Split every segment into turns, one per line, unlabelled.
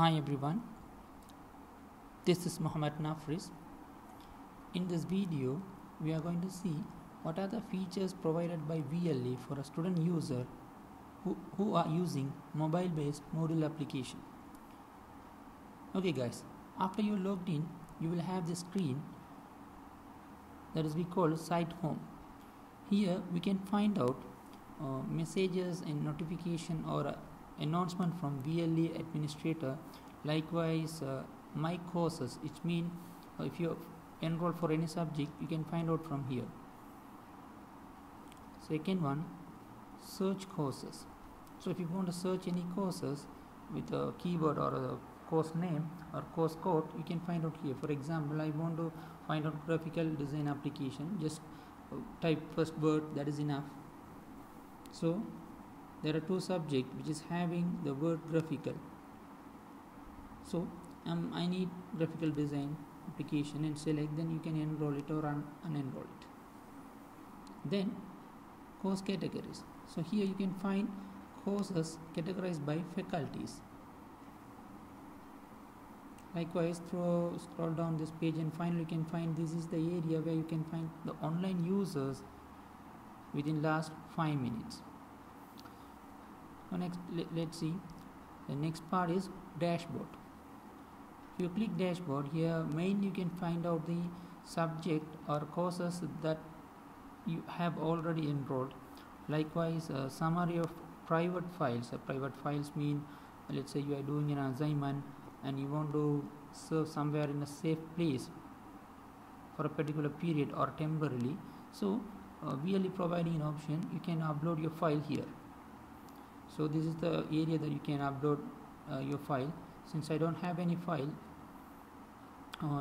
Hi everyone, this is Muhammad Nafris. In this video, we are going to see what are the features provided by VLE for a student user who are using mobile based Moodle application. Okay guys, after you logged in, you will have this screen that is we call site home. Here we can find out messages and notification or announcement from VLE administrator. Likewise, my courses, which mean if you enroll for any subject, you can find out from here. Second one, search courses. So if you want to search any courses with a keyword or a course name or course code, you can find out here. For example, I want to find out graphical design application, just type first word, that is enough. So there are two subjects which is having the word graphical. So I need graphical design application and select, then you can enroll it or unenroll it. Then course categories. So here you can find courses categorized by faculties. Likewise, scroll down this page and finally you can find this is the area where you can find the online users within last 5 minutes. So next, let's see. The next part is dashboard. If you click dashboard, here mainly you can find out the subject or courses that you have already enrolled. Likewise, a summary of private files. Private files mean, let's say you are doing an assignment and you want to serve somewhere in a safe place for a particular period or temporarily. So VLE providing an option, you can upload your file here. So this is the area that you can upload your file. Since I don't have any file,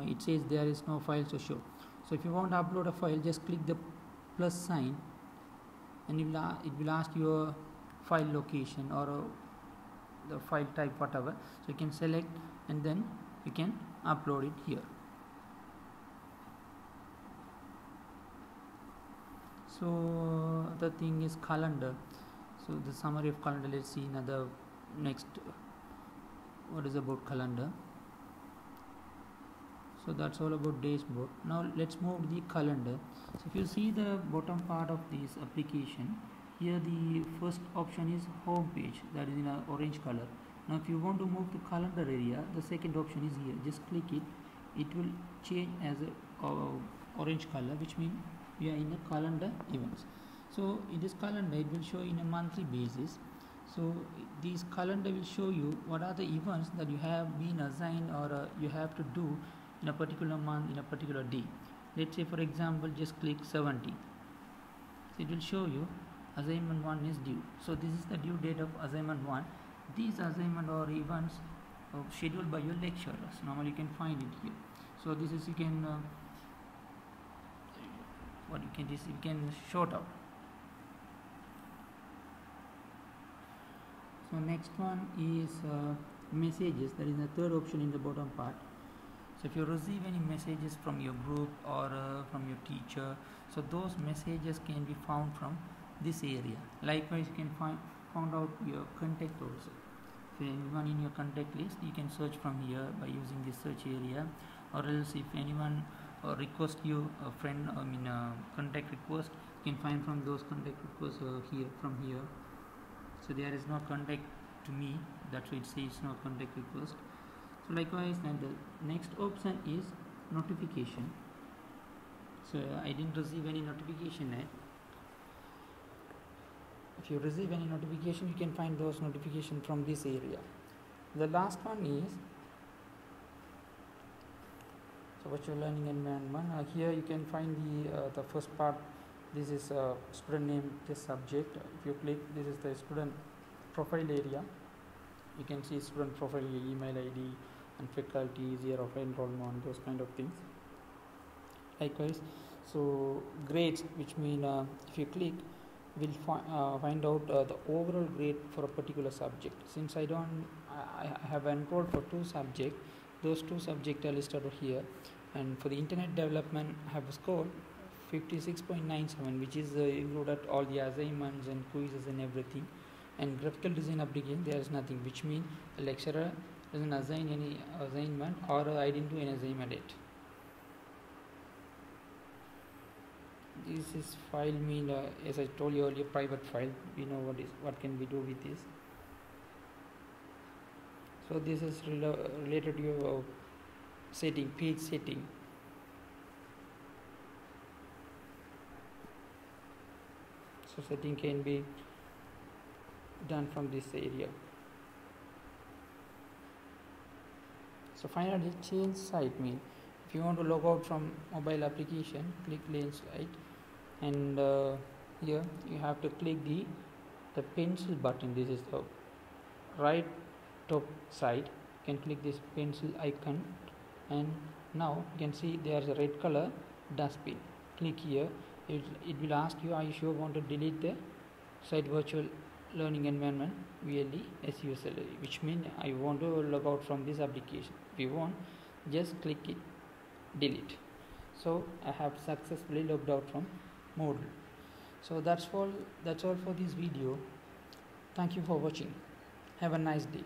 it says there is no file to show. So if you want to upload a file, just click the plus sign and it will ask your file location or the file type, whatever. So you can select and then you can upload it here. So the thing is calendar. So the summary of calendar, let's see another next what is about calendar. So that's all about dashboard. Now let's move to the calendar. So if you see the bottom part of this application, here the first option is home page, that is in an orange color. Now if you want to move to calendar area, the second option is here. Just click it. It will change as a orange color, which means we are in a calendar events. So in this calendar, it will show in a monthly basis. So this calendar will show you what are the events that you have been assigned or you have to do in a particular month, in a particular day. Let's say for example, just click 17. So it will show you assignment 1 is due. So this is the due date of assignment 1. These assignment or events scheduled by your lecturers. Normally you can find it here. So this is you can you can short out. So next one is messages. That is the third option in the bottom part. So if you receive any messages from your group or from your teacher, so those messages can be found from this area. Likewise, you can find out your contact also. If anyone in your contact list, you can search from here by using this search area. Or else if anyone request you a friend, contact request, you can find from those contact requests here from here. So there is no contact to me, that's why it says no contact request. So likewise, then the next option is notification. So I didn't receive any notification yet. If you receive any notification, you can find those notifications from this area. The last one is virtual learning environment. Here you can find the first part. This is student name, this subject. If you click, this is the student profile area. You can see student profile, email ID and faculty, year of enrollment, those kind of things. Likewise, so grades, which mean if you click, will find out the overall grade for a particular subject. Since I have enrolled for 2 subjects, those 2 subjects are listed over here. And for the internet development, I have scored 56.97, which is included all the assignments and quizzes and everything. And graphical design application, there is nothing, which means a lecturer doesn't assign any assignment, or I didn't do any assignment yet. This is file mean, as I told you earlier, private file. We know what can we do with this. So this is related to your setting, page setting. So setting can be done from this area. So finally, change site mean, if you want to log out from mobile application, click change site, and here you have to click the pencil button. This is the right top side. You can click this pencil icon, and now you can see there's a red color dustbin. Click here. It will ask you, are you sure want to delete the site virtual learning environment VLE SUSL, which means I want to log out from this application. If you want, just click it, delete. So I have successfully logged out from Moodle. So that's all for this video. Thank you for watching. Have a nice day.